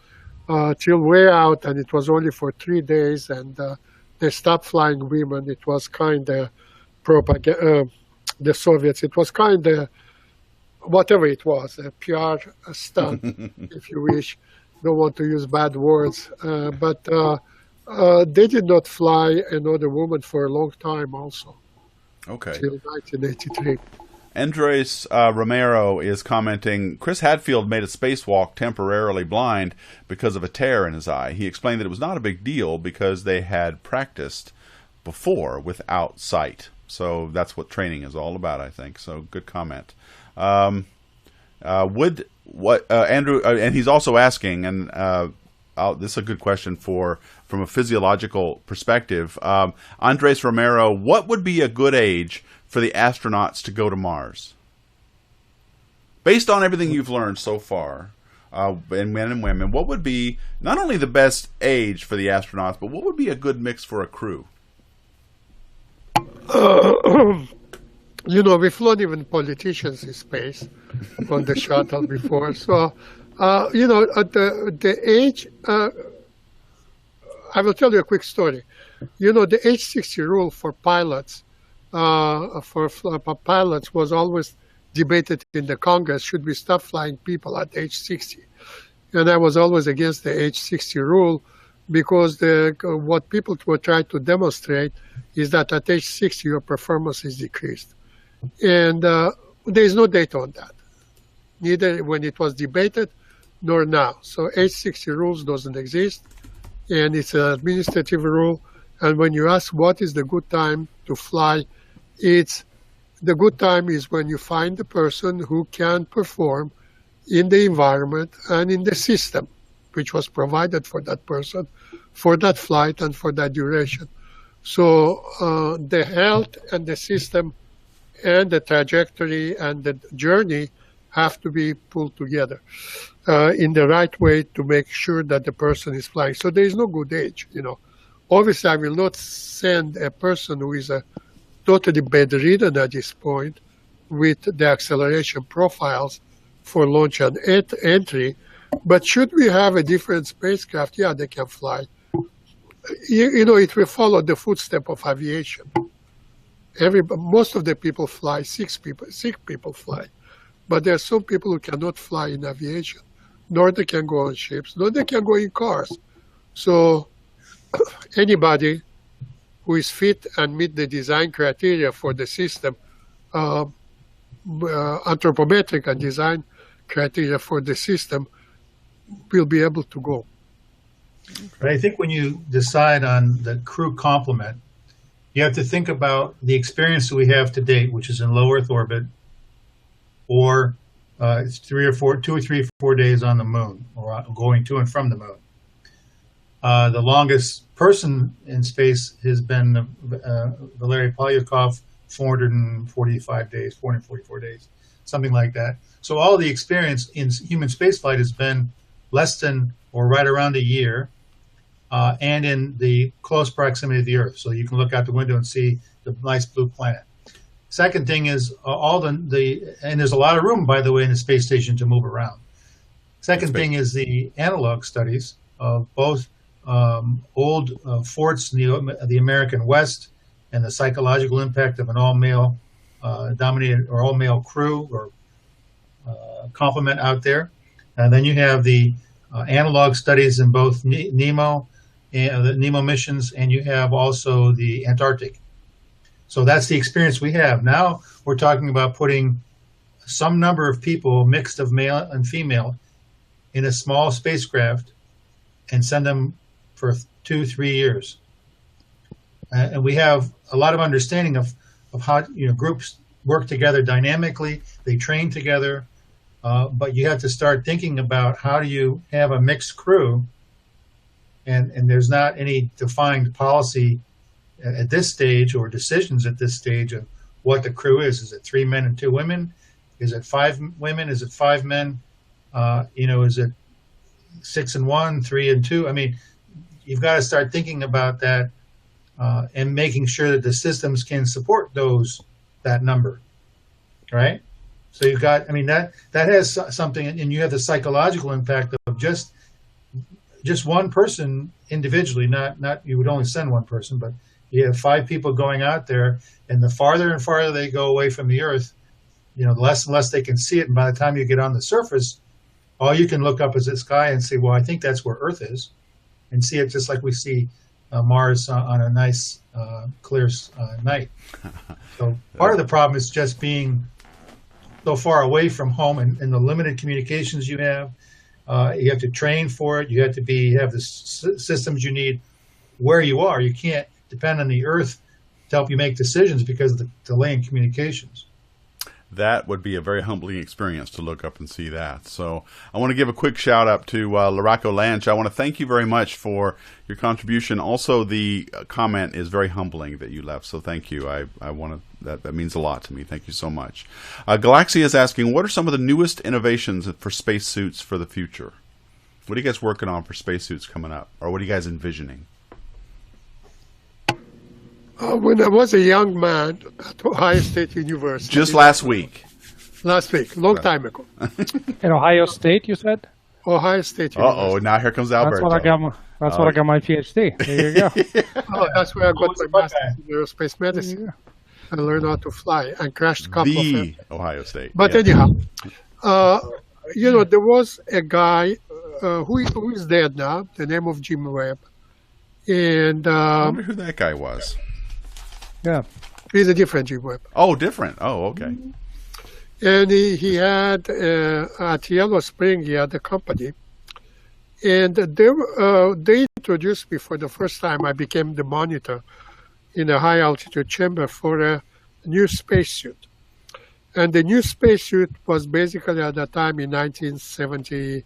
till way out, and it was only for 3 days, and they stopped flying women. It was kind of the Soviets. It was kind of whatever it was, a PR stunt, if you wish. Don't want to use bad words, but they did not fly another woman for a long time also. Okay. Till 1983. Andres Romero is commenting, Chris Hadfield made a spacewalk temporarily blind because of a tear in his eye. He explained that it was not a big deal because they had practiced before without sight. So that's what training is all about, I think. So good comment. Andrew, and he's also asking, and this is a good question from a physiological perspective. Andres Romero, what would be a good age for the astronauts to go to Mars? Based on everything you've learned so far, in men and women, what would be not only the best age for the astronauts, but what would be a good mix for a crew? We've flown even politicians in space on the shuttle before. So, at the age, I will tell you a quick story. The age 60 rule for pilots, pilots was always debated in the Congress. Should we stop flying people at age 60? And I was always against the age 60 rule because what people were trying to demonstrate is that at age 60 your performance is decreased. And there is no data on that, neither when it was debated nor now. So age 60 rules doesn't exist, and it's an administrative rule. And when you ask what is the good time to fly, it's the good time is when you find the person who can perform in the environment and in the system which was provided for that person, for that flight and for that duration. So the health and the system and the trajectory and the journey have to be pulled together in the right way to make sure that the person is flying. So there is no good age, you know. Obviously, I will not send a person who is totally bedridden at this point with the acceleration profiles for launch and entry. But should we have a different spacecraft, yeah, they can fly. You know, it will follow the footstep of aviation. Most of the people fly, sick people fly. But there are some people who cannot fly in aviation, nor they can go on ships, nor they can go in cars. So anybody who is fit and meet the design criteria for the system, anthropometric and design criteria for the system, will be able to go. But I think when you decide on the crew complement, you have to think about the experience that we have to date, which is in low Earth orbit, or 2 or 3 or 4 days on the moon, or going to and from the moon. The longest person in space has been Valery Polyakov, 444 days, something like that. So all the experience in human spaceflight has been less than or right around a year, and in the close proximity of the Earth. So you can look out the window and see the nice blue planet. Second thing is and there's a lot of room, by the way, in the space station to move around. Second thing is the analog studies of both old forts in the American West and the psychological impact of an all-male dominated or all-male crew or complement out there. And then you have the analog studies in both NEMO and the NEMO missions, and you have also the Antarctic. So that's the experience we have. Now we're talking about putting some number of people, mixed of male and female, in a small spacecraft and send them for 2-3 years. And we have a lot of understanding of how groups work together dynamically, they train together, but you have to start thinking about how do you have a mixed crew, and there's not any defined policy at this stage or decisions at this stage of what the crew is. Is it 3 men and 2 women? Is it 5 women? Is it 5 men? Is it 6 and 1, 3 and 2? I mean, you've got to start thinking about that and making sure that the systems can support that number, right? So you've got, that has something, and you have the psychological impact of just one person individually, not you would only send one person, but you have 5 people going out there, and the farther and farther they go away from the Earth, the less and less they can see it. And by the time you get on the surface, all you can look up is the sky and say, well, I think that's where Earth is, and see it just like we see Mars on a nice, clear night. So part of the problem is just being so far away from home and the limited communications you have. You have to train for it. You have to have the systems you need where you are. You can't depend on the Earth to help you make decisions because of the delay in communications. That would be a very humbling experience to look up and see that. So I want to give a quick shout out to Laraco Lanch. I want to thank you very much for your contribution. Also, the comment is very humbling that you left. So thank you. I want to, that means a lot to me. Thank you so much. Galaxia is asking, what are some of the newest innovations for spacesuits for the future? What are you guys working on for spacesuits coming up? Or what are you guys envisioning? When I was a young man at Ohio State University. Just last week. Last week, long time ago. In Ohio State, you said? Ohio State University. Uh-oh, now here comes Alberto. That's what I got my PhD. There you go. That's where I got my master's in aerospace medicine. I learned how to fly and crashed a couple of them. Ohio State. But anyhow, there was a guy who is dead now, the name of Jim Webb. And I wonder who that guy was. Yeah. He's a different Jim Webb. Oh, different. Oh, okay. And he had, at Yellow Spring, he had a company. And they introduced me for the first time. I became the monitor in a high-altitude chamber for a new spacesuit. And the new spacesuit was basically at that time in 1970,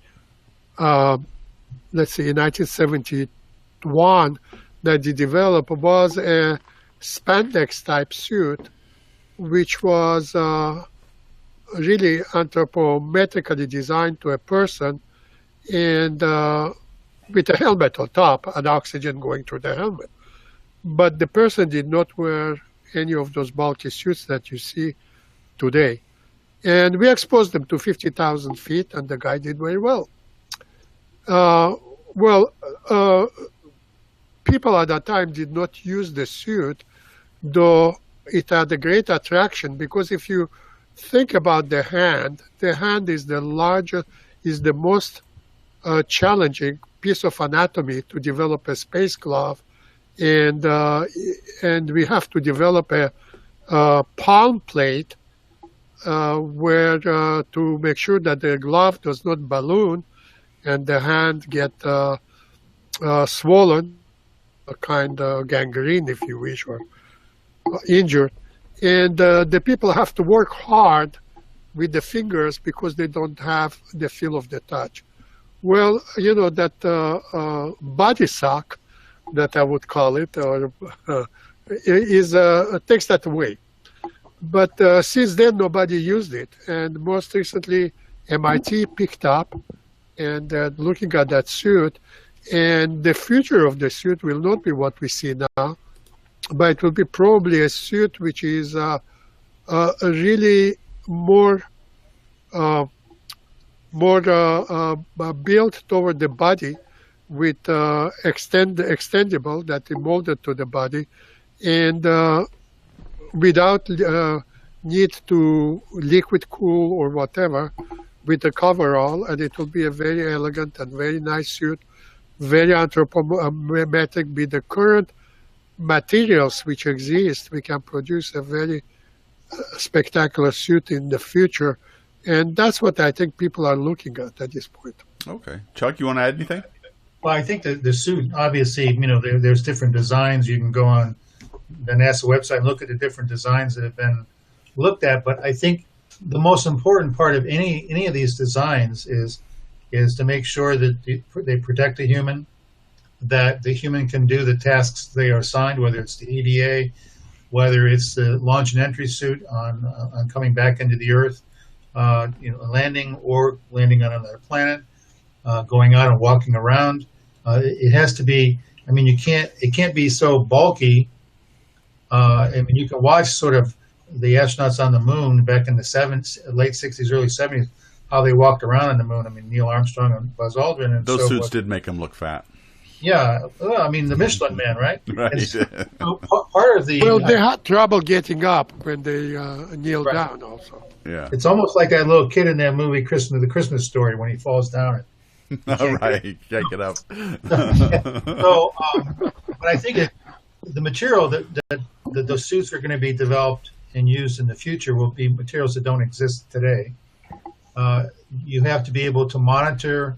let's see, in 1971, that they developed was a spandex type suit, which was really anthropometrically designed to a person, and with a helmet on top and oxygen going through the helmet. But the person did not wear any of those bulky suits that you see today. And we exposed them to 50,000 feet, and the guy did very well. People at that time did not use the suit, though it had a great attraction, because if you think about the hand is the largest, is the most challenging piece of anatomy to develop a space glove, and we have to develop a palm plate where to make sure that the glove does not balloon and the hand get swollen, a kind of gangrene, if you wish, or injured. And the people have to work hard with the fingers because they don't have the feel of the touch. Well, you know, that body sock, that I would call it, or takes that away. But since then, nobody used it. And most recently, MIT picked up and looking at that suit. And the future of the suit will not be what we see now, but it will be probably a suit which is really more built toward the body, with extendable that is molded to the body, and without need to liquid cool or whatever, with the coverall, and it will be a very elegant and very nice suit, very anthropometric. With the current materials which exist, we can produce a very spectacular suit in the future, and that's what I think people are looking at this point. Okay. Chuck, you want to add anything? Well, I think the suit, obviously, you know, there's different designs. You can go on the NASA website and look at the different designs that have been looked at. But I think the most important part of any of these designs is to make sure that they protect the human, that the human can do the tasks they are assigned, whether it's the EDA, whether it's the launch and entry suit on coming back into the Earth, landing or landing on another planet, going out and walking around. It has to be. I mean, it can't be so bulky. I mean, you can watch sort of the astronauts on the moon back in the late '60s, early '70s, how they walked around on the moon. I mean, Neil Armstrong and Buzz Aldrin, and those so suits forth. did make them look fat. Yeah, well, I mean, the Michelin Man, right? Right. So part of the They had trouble getting up when they kneeled down. Also, Yeah. It's almost like that little kid in that movie, the Christmas Story, when he falls down. All right, can't get up. So, but I think the material that the suits are going to be developed and used in the future will be materials that don't exist today. You have to be able to monitor,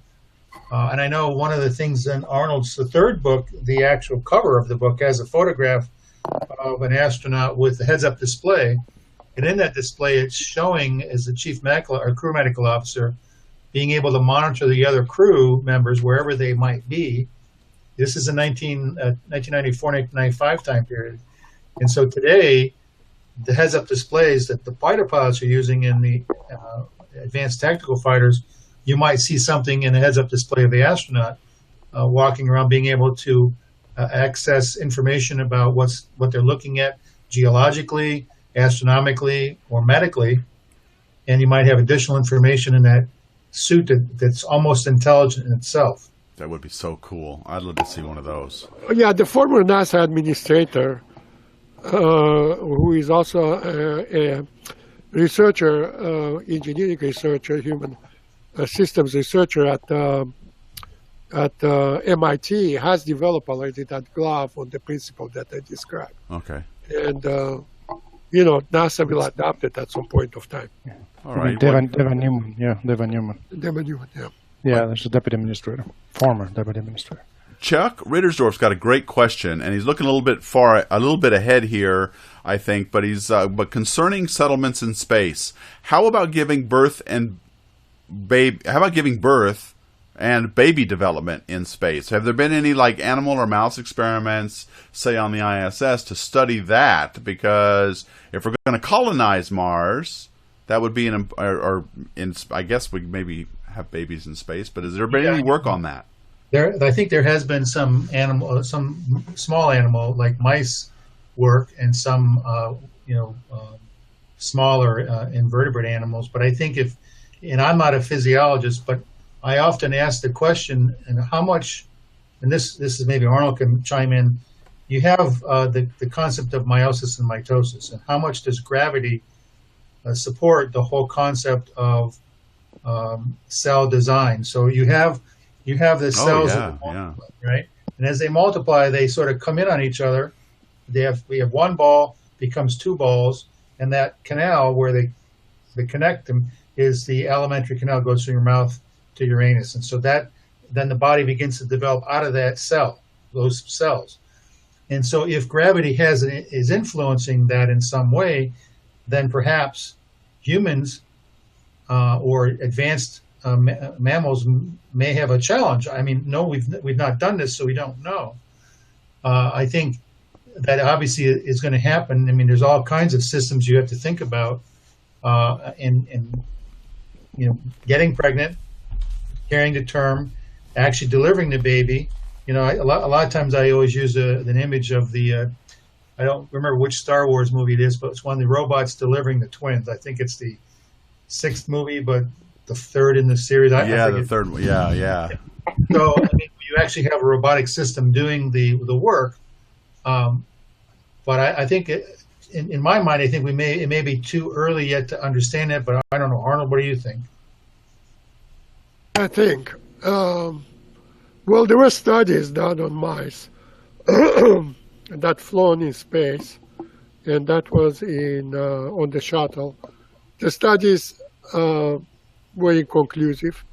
and I know one of the things in the third book, the actual cover of the book has a photograph of an astronaut with a heads-up display, and in that display, it's showing as the chief crew medical officer being able to monitor the other crew members wherever they might be. This is a 1994-1995 time period. And so today, the heads-up displays that the fighter pilots are using in the advanced tactical fighters, you might see something in the heads-up display of the astronaut walking around, being able to access information about what they're looking at geologically, astronomically, or medically. And you might have additional information in that suit that's almost intelligent in itself. That would be so cool. I'd love to see one of those. Yeah, the former NASA administrator, who is also a researcher, engineering researcher, human systems researcher at MIT, has developed already that glove on the principle that I described. Okay. And NASA will adopt it at some point of time. Yeah. All right. Devan Newman. Yeah, Devan Newman. Devan Newman, yeah. Yeah, there's a deputy administrator, former deputy administrator. Chuck Rittersdorf's got a great question, and he's looking a little bit ahead here, I think. But but concerning settlements in space, how about giving birth and baby development in space? Have there been any like animal or mouse experiments, say on the ISS, to study that? Because if we're going to colonize Mars, that would be I guess we maybe have babies in space. But has there been any work on that? I think there has been some small animal like mice work, and some smaller invertebrate animals. But I think and I'm not a physiologist, but I often ask the question, and how much, and this is maybe Arnold can chime in. You have the concept of meiosis and mitosis, and how much does gravity support the whole concept of cell design? So you have the cells that multiply, right? And as they multiply, they sort of come in on each other. We have one ball becomes two balls, and that canal where they connect them is the alimentary canal, goes from your mouth to your anus, and so then the body begins to develop out of those cells. And so if gravity is influencing that in some way, then perhaps humans or advanced mammals may have a challenge. I mean, no, we've not done this, so we don't know. I think that obviously is going to happen. I mean, there's all kinds of systems you have to think about in getting pregnant, carrying to term, actually delivering the baby. A lot of times I always use an image of I don't remember which Star Wars movie it is, but it's one of the robots delivering the twins. I think it's the 6th movie, but the 3rd in the series. The 3rd one. Yeah. So I mean, you actually have a robotic system doing the work. But I think in my mind, I think it may be too early yet to understand that, but I don't know. Arnold, what do you think? I think, well, there were studies done on mice that flown in space, and that was on the shuttle. The studies were inconclusive.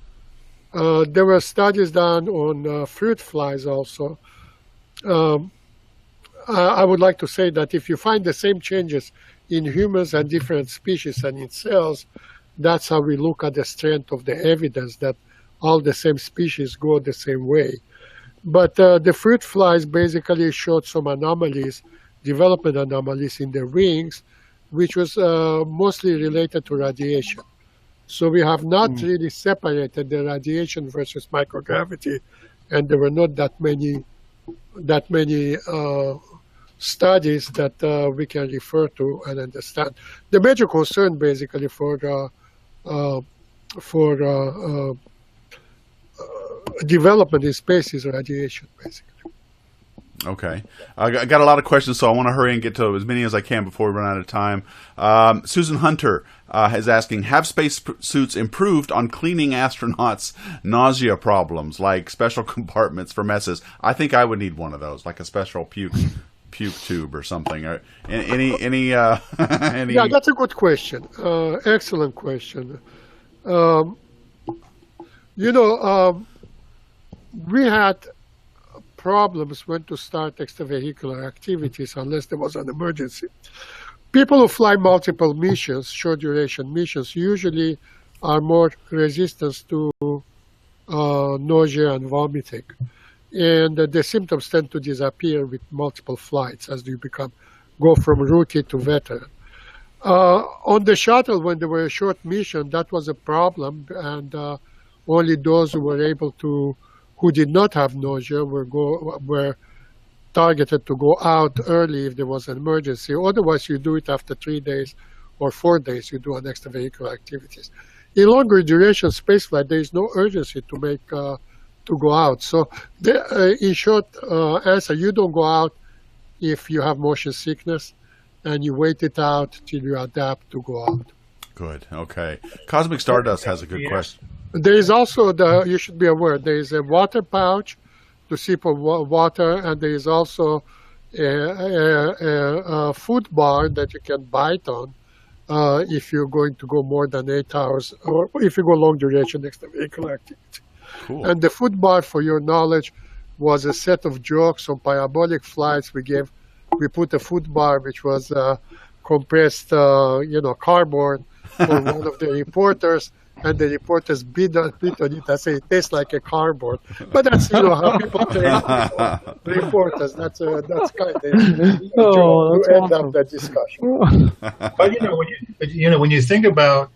There were studies done on fruit flies also. I would like to say that if you find the same changes in humans and different species and in cells, that's how we look at the strength of the evidence that all the same species go the same way. But the fruit flies basically showed some anomalies, development anomalies in the wings, which was mostly related to radiation. So we have not really separated the radiation versus microgravity, and there were not that many studies that we can refer to and understand. The major concern basically for development in space is radiation, basically. Okay. I got a lot of questions, so I want to hurry and get to as many as I can before we run out of time. Susan Hunter is asking, have space suits improved on cleaning astronauts' nausea problems, like special compartments for messes? I think I would need one of those, like a special puke tube or something. Yeah, that's a good question. Excellent question. We had problems when to start extravehicular activities unless there was an emergency. People who fly multiple missions, short duration missions, usually are more resistant to nausea and vomiting. And the symptoms tend to disappear with multiple flights as you go from rookie to veteran. On the shuttle, when there were a short mission, that was a problem, and only those who did not have nausea were targeted to go out early if there was an emergency. Otherwise, you do it after 3 days or 4 days, you do an extravehicular activities. In longer duration spaceflight, there is no urgency to go out. So in short answer, you don't go out if you have motion sickness, and you wait it out till you adapt to go out. Good. Okay. Cosmic Stardust has a good question. There is also you should be aware, there is a water pouch to sip of water, and there is also a food bar that you can bite on if you're going to go more than 8 hours, or if you go long duration extravehicular activity. Cool. And the food bar, for your knowledge, was a set of jokes on parabolic flights. We put a food bar, which was compressed, cardboard for one of the reporters, and the reporters bid on it and say it tastes like a cardboard. But that's how people train reporters. That's kind of to end up that discussion. But when you think about,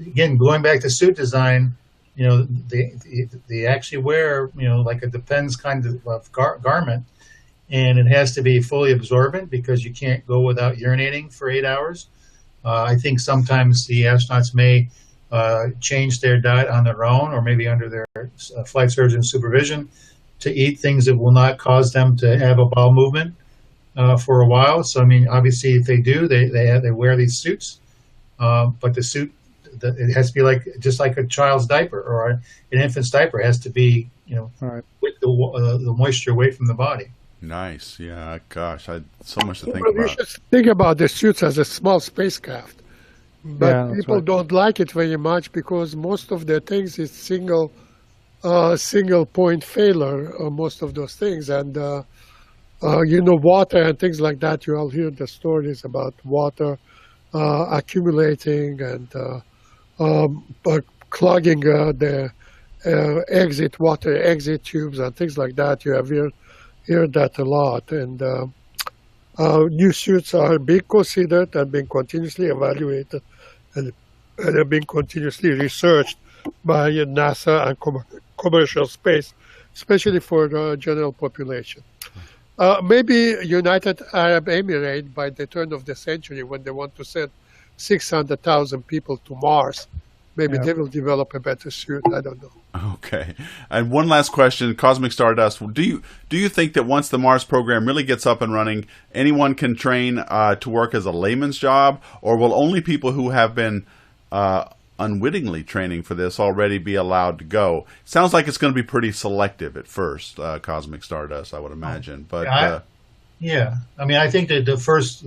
again, going back to suit design, they actually wear like a Depends kind of garment, and it has to be fully absorbent because you can't go without urinating for 8 hours. I think sometimes the astronauts may change their diet on their own, or maybe under their flight surgeon supervision, to eat things that will not cause them to have a bowel movement for a while. So, I mean, obviously, if they do, they wear these suits, but the suit, it has to be just like a child's diaper or an infant's diaper. It has to be, Right. with the moisture away from the body. Nice. Yeah. Gosh, so much to think You about. should think about the suits as a small spacecraft. But Yeah, that's people right. don't like it very much because most of the things is single point failure, most of those things. And, water and things like that, you all hear the stories about water accumulating and clogging the water exit tubes and things like that. You have heard that a lot. And new suits are being considered and being continuously evaluated and have been continuously researched by NASA and commercial space, especially for the general population. Maybe United Arab Emirates, by the turn of the century, when they want to send 600,000 people to Mars, maybe they will develop a better suit. I don't know. Okay. And one last question, Cosmic Stardust. Do you think that once the Mars program really gets up and running, anyone can train to work as a layman's job, or will only people who have been unwittingly training for this already be allowed to go? Sounds like it's going to be pretty selective at first, Cosmic Stardust, I would imagine. But I mean, I think that the first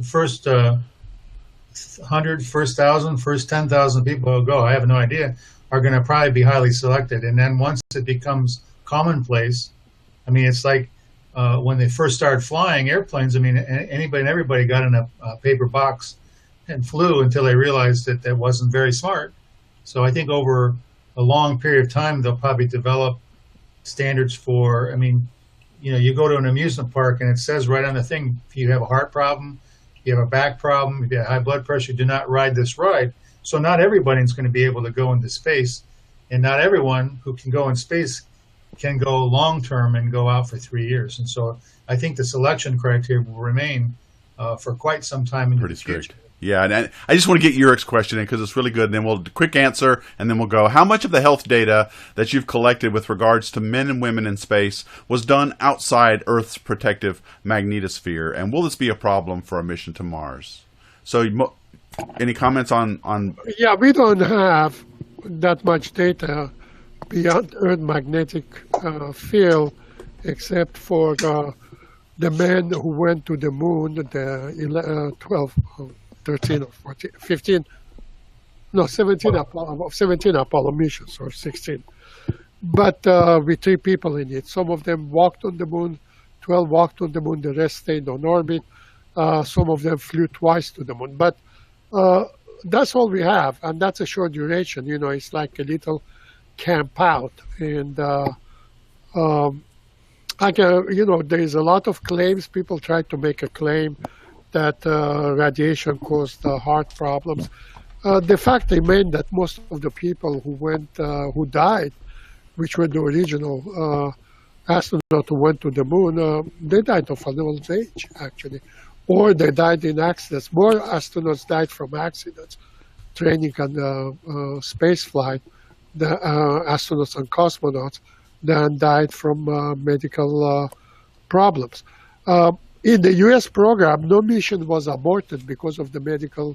100, first 1,000, first 10,000 people who go, I have no idea, are going to probably be highly selected. And then once it becomes commonplace, I mean, it's like when they first started flying airplanes, I mean, anybody and everybody got in a paper box and flew until they realized that that wasn't very smart. So I think over a long period of time, they'll probably develop standards for, I mean, you go to an amusement park and it says right on the thing, if you have a heart problem, if you have a back problem, if you have high blood pressure, do not ride this ride. So not everybody's going to be able to go into space, and not everyone who can go in space can go long term and go out for 3 years. And so I think the selection criteria will remain for quite some time in the future. strict. Yeah, and I just want to get Yurik's question in because it's really good, and then we'll quick answer, and then we'll go. How much of the health data that you've collected with regards to men and women in space was done outside Earth's protective magnetosphere, and will this be a problem for a mission to Mars? So, any comments on? Yeah, we don't have that much data beyond Earth magnetic field, except for the men who went to the moon, the 13 or 14, 15, no, 17 Apollo missions, or 16. But with 3 people in it. Some of them walked on the moon, 12 walked on the moon, the rest stayed on orbit. Some of them flew twice to the moon. But that's all we have, and that's a short duration. It's like a little camp out. And there is a lot of claims. People try to make a claim that radiation caused heart problems. The fact remains that most of the people who died, which were the original astronauts who went to the moon, they died of an old age, actually. Or they died in accidents. More astronauts died from accidents, training on space flight, the astronauts and cosmonauts, than died from medical problems. In the U.S. program, no mission was aborted because of the medical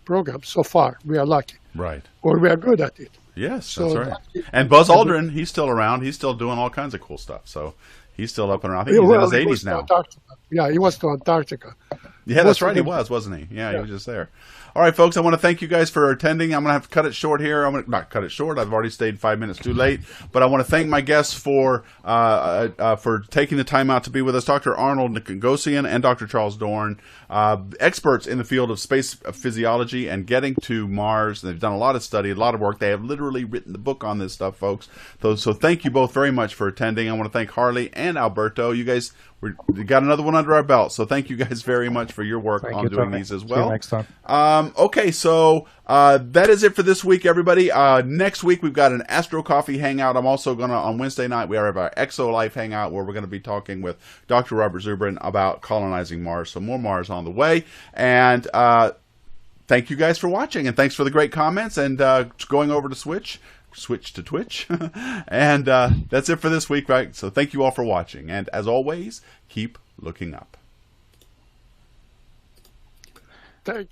program so far. We are lucky. Right. Or we are good at it. Yes, So that's right. And Buzz Aldrin, he's still around. He's still doing all kinds of cool stuff. So he's still up and around. I think he's in his 80s now. Yeah, he was to Antarctica. Yeah, that's right. He was, wasn't he? Yeah, he was just there. All right, folks, I want to thank you guys for attending. I'm going to have to cut it short here. I'm going to not cut it short. I've already stayed 5 minutes too late. But I want to thank my guests for taking the time out to be with us, Dr. Arnauld Nicogossian and Dr. Charles Doarn, experts in the field of space physiology and getting to Mars. They've done a lot of study, a lot of work. They have literally written the book on this stuff, folks. So thank you both very much for attending. I want to thank Harley and Alberto. You guys, we got another one under our belt. So thank you guys very much for your work on doing these as well. See you next time. Okay, so that is it for this week, everybody. Next week, we've got an Astro Coffee Hangout. I'm also going to, on Wednesday night, we have our Exo Life Hangout where we're going to be talking with Dr. Robert Zubrin about colonizing Mars. So more Mars on the way. And thank you guys for watching, and thanks for the great comments and going over to switch to Twitch. And that's it for this week, right? So thank you all for watching. And as always, keep looking up. Thank